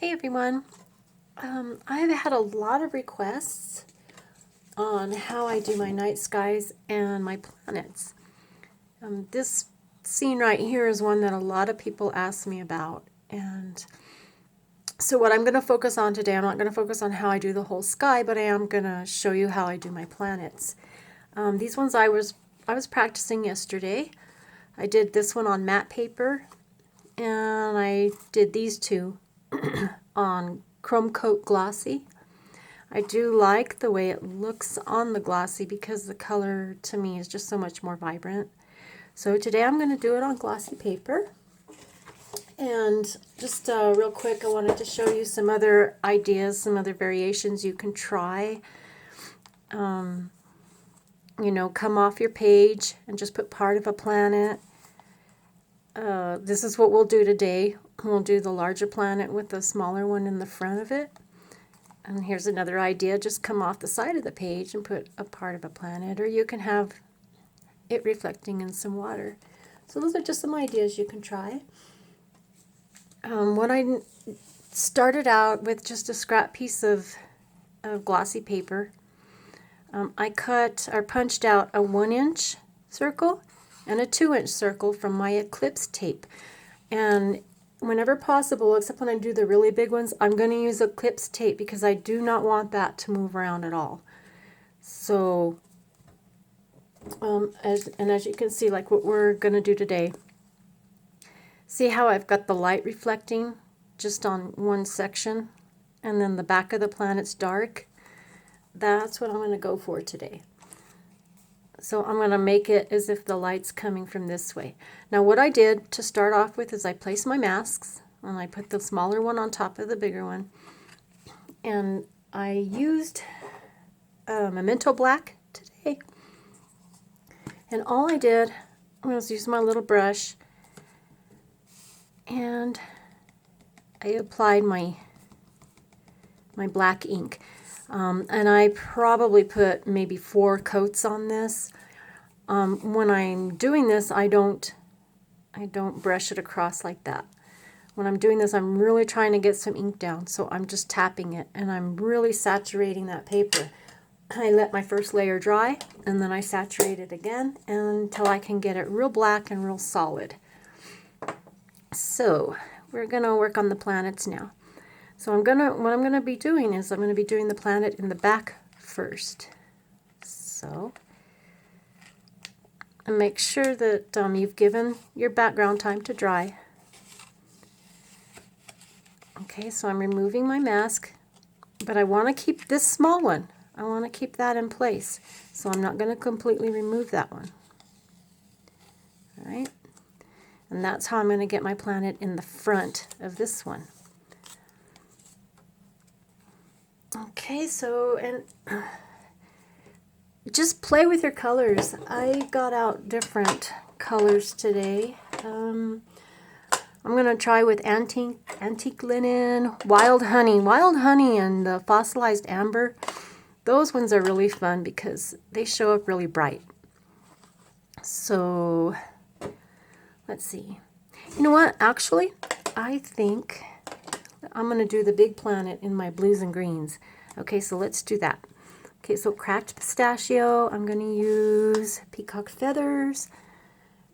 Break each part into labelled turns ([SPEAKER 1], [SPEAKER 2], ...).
[SPEAKER 1] Hey everyone, I've had a lot of requests on how I do my night skies and my planets. This scene right here is one that a lot of people ask me about, and so what I'm going to focus on today, I'm not going to focus on how I do the whole sky, but I am going to show you how I do my planets. These ones I was practicing yesterday. I did this one on matte paper, and I did these two on chrome coat glossy. I do like the way it looks on the glossy because the color to me is just so much more vibrant. So today I'm going to do it on glossy paper. And just real quick, I wanted to show you some other ideas, some other variations you can try. You know, come off your page and just put part of a planet. This is what we'll do today. We'll do the larger planet with the smaller one in the front of it. And here's another idea, just come off the side of the page and put a part of a planet, or you can have it reflecting in some water. So those are just some ideas you can try. What I started out with just a scrap piece of glossy paper. I cut or punched out a 1-inch circle and a 2-inch circle from my eclipse tape. And whenever possible, except when I do the really big ones, I'm going to use eclipse tape because I do not want that to move around at all. So, as you can see, like what we're going to do today, see how I've got the light reflecting just on one section, and then the back of the planet's dark? That's what I'm going to go for today. So I'm going to make it as if the light's coming from this way. Now what I did to start off with is I placed my masks, and I put the smaller one on top of the bigger one. And I used Memento Black today. And all I did was use my little brush, and I applied my black ink. And I probably put maybe 4 coats on this. When I'm doing this, I don't brush it across like that. When I'm doing this, I'm really trying to get some ink down, so I'm just tapping it, and I'm really saturating that paper. I let my first layer dry, and then I saturate it again until I can get it real black and real solid. So we're going to work on the planets now. So what I'm gonna be doing is I'm gonna be doing the planet in the back first. So, and make sure that you've given your background time to dry. Okay, so I'm removing my mask, but I want to keep this small one. I want to keep that in place. So I'm not going to completely remove that one. All right, and that's how I'm going to get my planet in the front of this one. Okay, so, and just play with your colors. I got out different colors today. I'm going to try with antique linen, wild honey and the fossilized amber. Those ones are really fun because they show up really bright. So, let's see. You know what? Actually, I think I'm going to do the big planet in my blues and greens. Okay, so let's do that. Okay, so cracked pistachio, I'm going to use peacock feathers,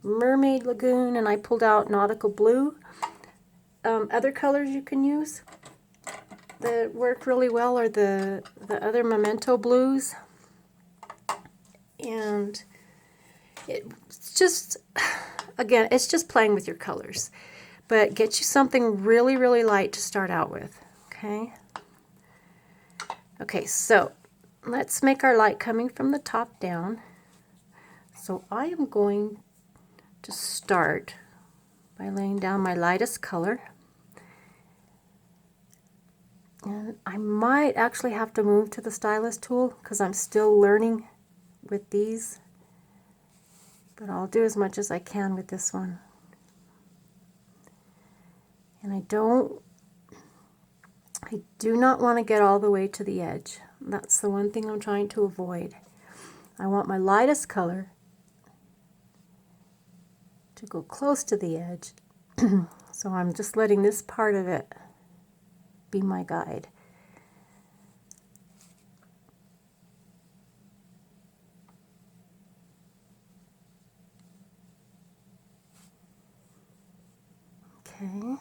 [SPEAKER 1] mermaid lagoon, and I pulled out nautical blue. Other colors you can use that work really well are the other memento blues. And it's just, again, it's just playing with your colors. But get you something really, really light to start out with, okay? Okay, so let's make our light coming from the top down. So I am going to start by laying down my lightest color. And I might actually have to move to the stylus tool because I'm still learning with these. But I'll do as much as I can with this one. And I do not want to get all the way to the edge. That's the one thing I'm trying to avoid. I want my lightest color to go close to the edge. So I'm just letting this part of it be my guide. Okay.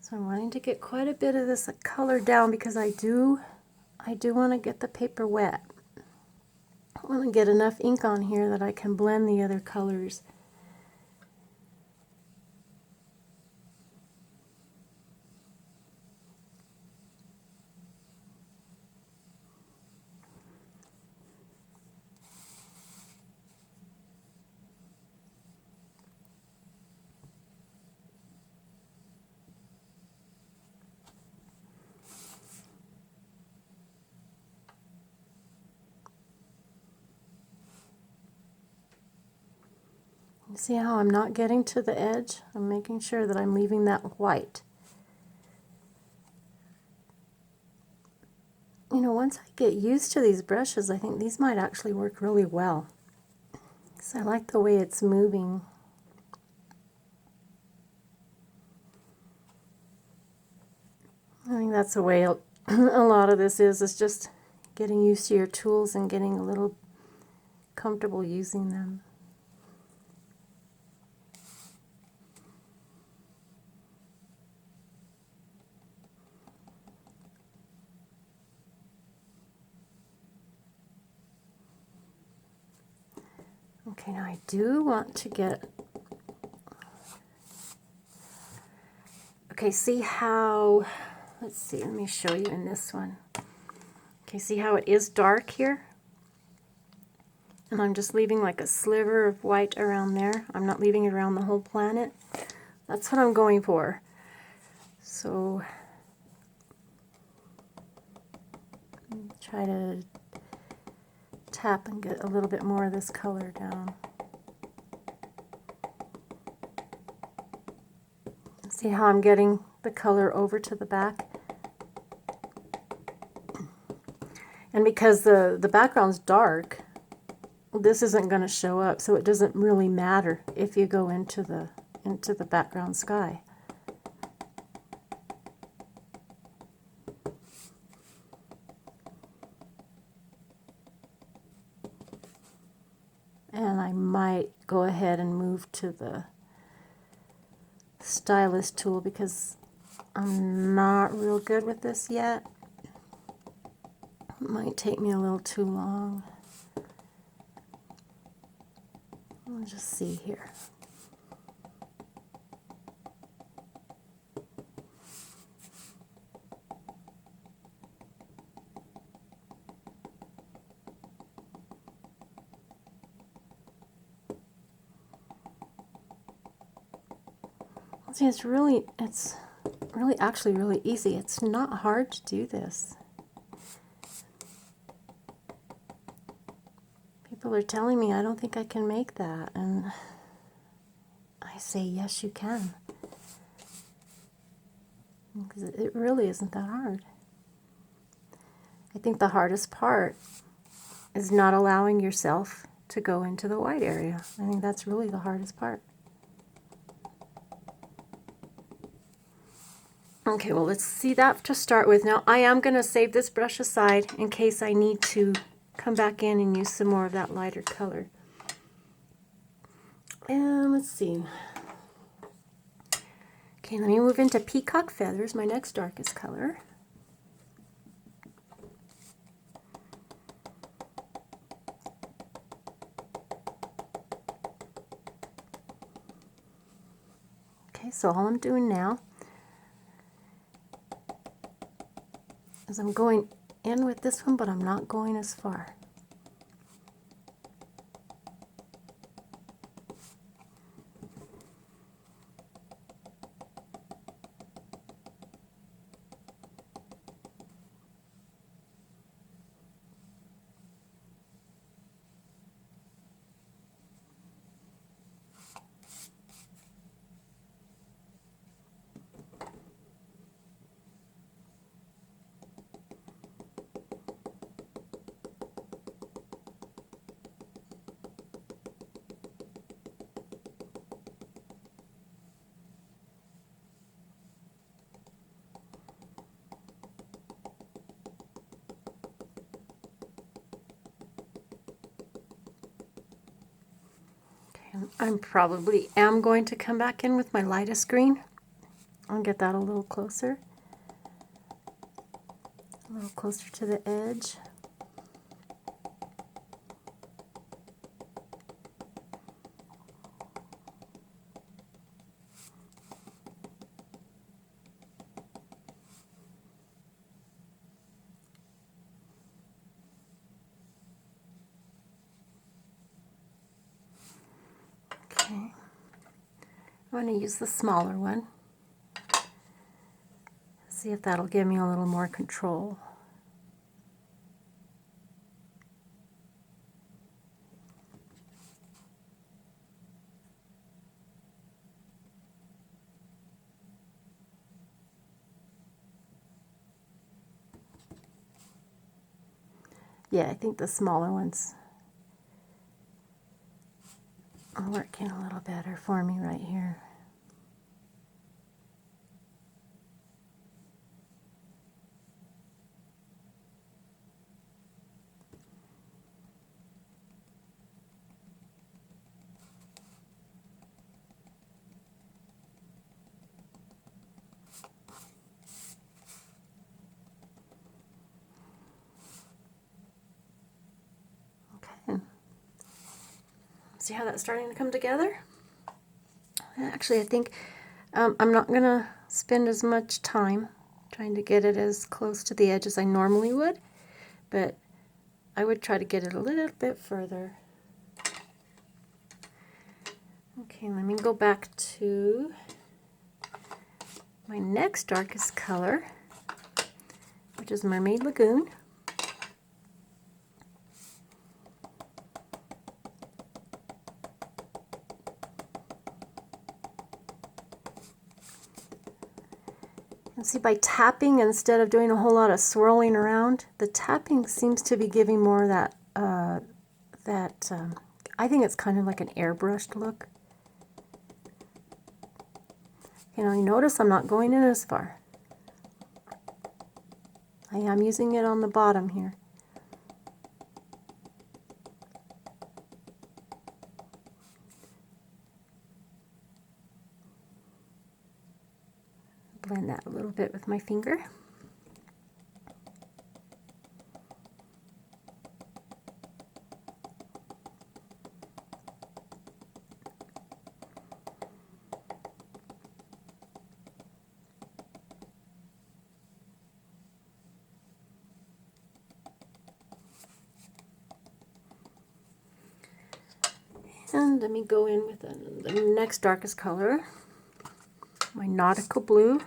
[SPEAKER 1] So I'm wanting to get quite a bit of this color down because I do want to get the paper wet. I want to get enough ink on here that I can blend the other colors. You see how I'm not getting to the edge? I'm making sure that I'm leaving that white. You know, once I get used to these brushes, I think these might actually work really well. Because I like the way it's moving. I think that's the way a lot of this is just getting used to your tools and getting a little comfortable using them. Okay, now I do want to get, okay, see how, let's see, let me show you in this one. Okay, see how it is dark here? And I'm just leaving like a sliver of white around there. I'm not leaving it around the whole planet. That's what I'm going for. So, try to tap and get a little bit more of this color down. See how I'm getting the color over to the back? And because the background's dark, this isn't going to show up, so it doesn't really matter if you go into the background sky. And I might go ahead and move to the stylus tool because I'm not real good with this yet. It might take me a little too long. We'll just see here. See, it's really actually really easy. It's not hard to do this. People are telling me I don't think I can make that, and I say yes, you can. Because it really isn't that hard. I think the hardest part is not allowing yourself to go into the white area. I think that's really the hardest part. Okay, well, let's see that to start with. Now, I am going to save this brush aside in case I need to come back in and use some more of that lighter color. And let's see. Okay, let me move into Peacock Feathers, my next darkest color. Okay, so all I'm doing now is I'm going in with this one, but I'm not going as far. I probably am going to come back in with my lightest green. I'll get that a little closer to the edge. Okay, I'm going to use the smaller one. See if that'll give me a little more control. Yeah, I think the smaller ones are working a little better for me right here. Okay. See how that's starting to come together? Actually, I think I'm not going to spend as much time trying to get it as close to the edge as I normally would, but I would try to get it a little bit further. Okay, let me go back to my next darkest color, which is Mermaid Lagoon. And see, by tapping instead of doing a whole lot of swirling around, the tapping seems to be giving more that, I think it's kind of like an airbrushed look. You know, you notice I'm not going in as far. I am using it on the bottom here. Blend that a little bit with my finger. And let me go in with the next darkest color, my nautical blue.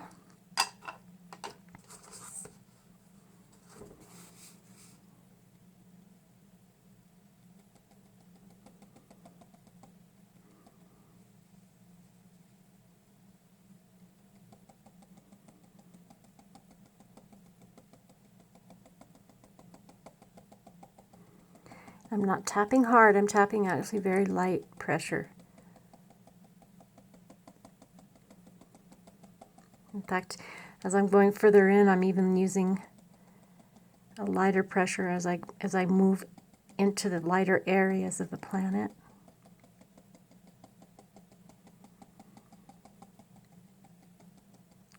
[SPEAKER 1] I'm not tapping hard, I'm tapping actually very light pressure. In fact, as I'm going further in, I'm even using a lighter pressure as I move into the lighter areas of the planet.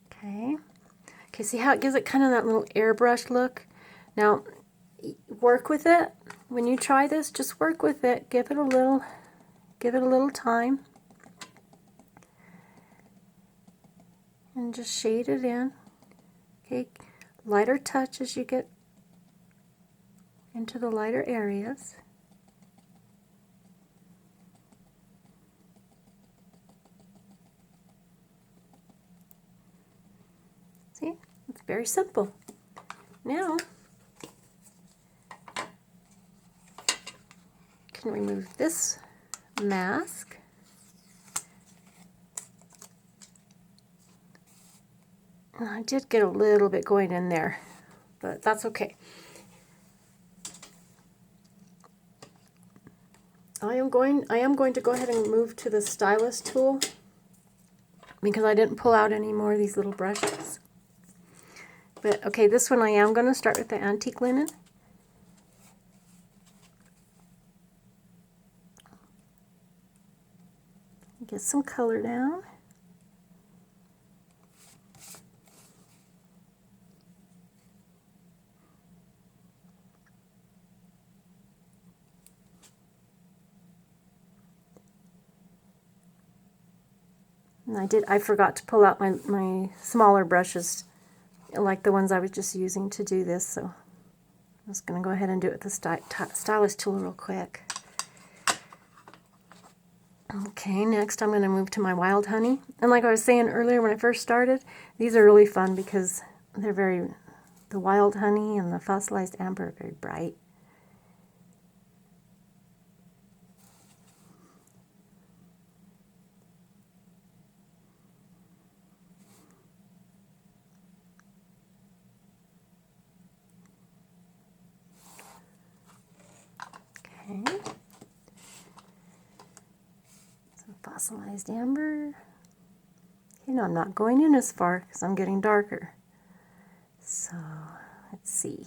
[SPEAKER 1] Okay. Okay, see how it gives it kind of that little airbrush look? Now, work with it. When you try this, just work with it. Give it a little time. And just shade it in. Okay, lighter touch as you get into the lighter areas. See, it's very simple. Now, can remove this mask. I did get a little bit going in there, but that's okay. I am going to go ahead and move to the stylus tool because I didn't pull out any more of these little brushes. But okay, this one I am going to start with the antique linen. Get some color down. And I forgot to pull out my smaller brushes, like the ones I was just using to do this, so I'm just going to go ahead and do it with the stylus tool real quick. Okay, next I'm going to move to my wild honey. And like I was saying earlier when I first started, these are really fun because the wild honey and the fossilized amber are very bright. Okay. Some fossilized amber. Okay, now I'm not going in as far because I'm getting darker. So, let's see.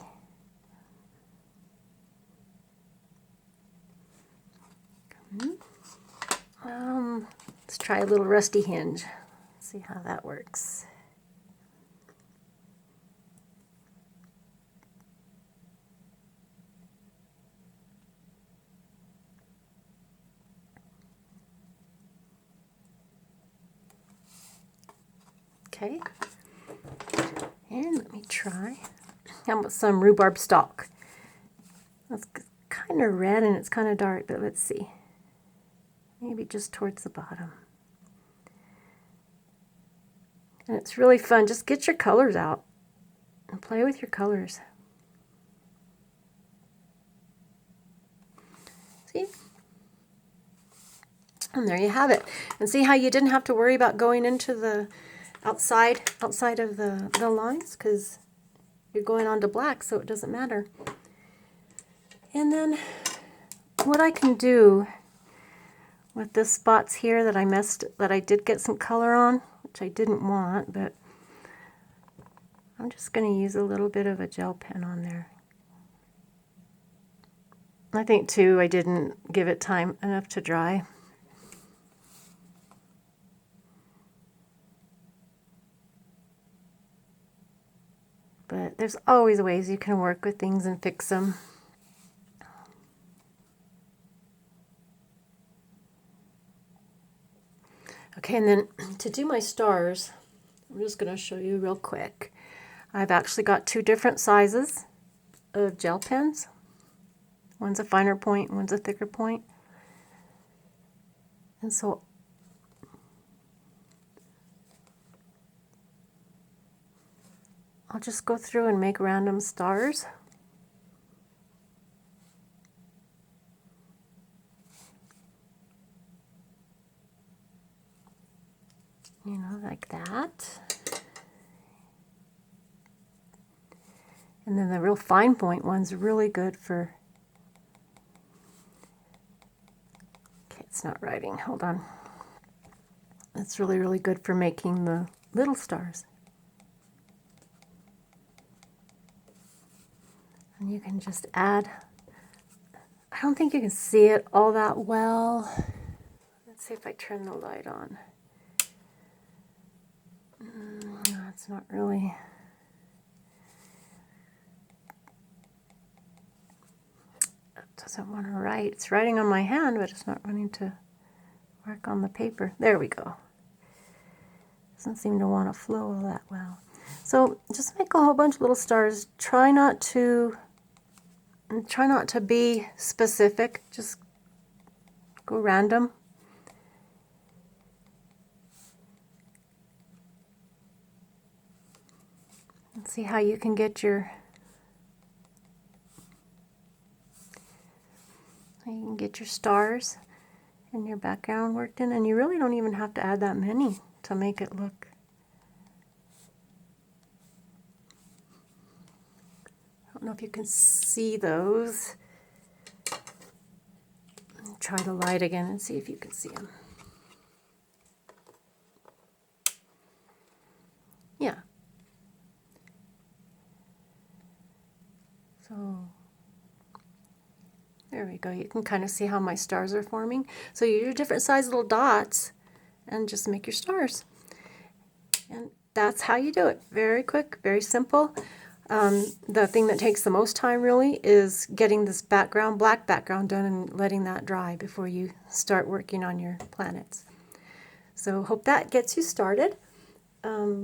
[SPEAKER 1] Let's try a little rusty hinge. See how that works. Okay, and let me try. How about some rhubarb stalk? That's kind of red and it's kind of dark, but let's see. Maybe just towards the bottom. And it's really fun. Just get your colors out and play with your colors. See? And there you have it. And see how you didn't have to worry about going into the outside of the lines, because you're going on to black, so it doesn't matter. And then what I can do with the spots here that I did get some color on, which I didn't want, but I'm just going to use a little bit of a gel pen on there. I think too I didn't give it time enough to dry. But there's always ways you can work with things and fix them. Okay, and then to do my stars, I'm just going to show you real quick. I've actually got two different sizes of gel pens. One's a finer point, one's a thicker point. And so I'll just go through and make random stars. You know, like that. And then the real fine point one's really good for, okay, it's not writing, hold on. It's really, really good for making the little stars. And you can just add, I don't think you can see it all that well. Let's see if I turn the light on. No, it's not really. It doesn't want to write. It's writing on my hand, but it's not wanting to work on the paper. There we go. Doesn't seem to want to flow all that well. So just make a whole bunch of little stars. Try not to be specific. Just go random. And see how you can get your stars and your background worked in, and you really don't even have to add that many to make it look. I don't know if you can see those. Try the light again and see if you can see them. Yeah. So there we go. You can kind of see how my stars are forming. So you do different size little dots, and just make your stars. And that's how you do it. Very quick, very simple. The thing that takes the most time really is getting this background, black background done and letting that dry before you start working on your planets. So hope that gets you started.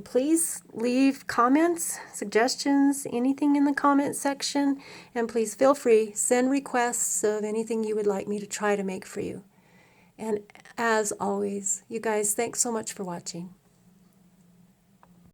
[SPEAKER 1] Please leave comments, suggestions, anything in the comment section, and please feel free, send requests of anything you would like me to try to make for you. And as always, you guys, thanks so much for watching.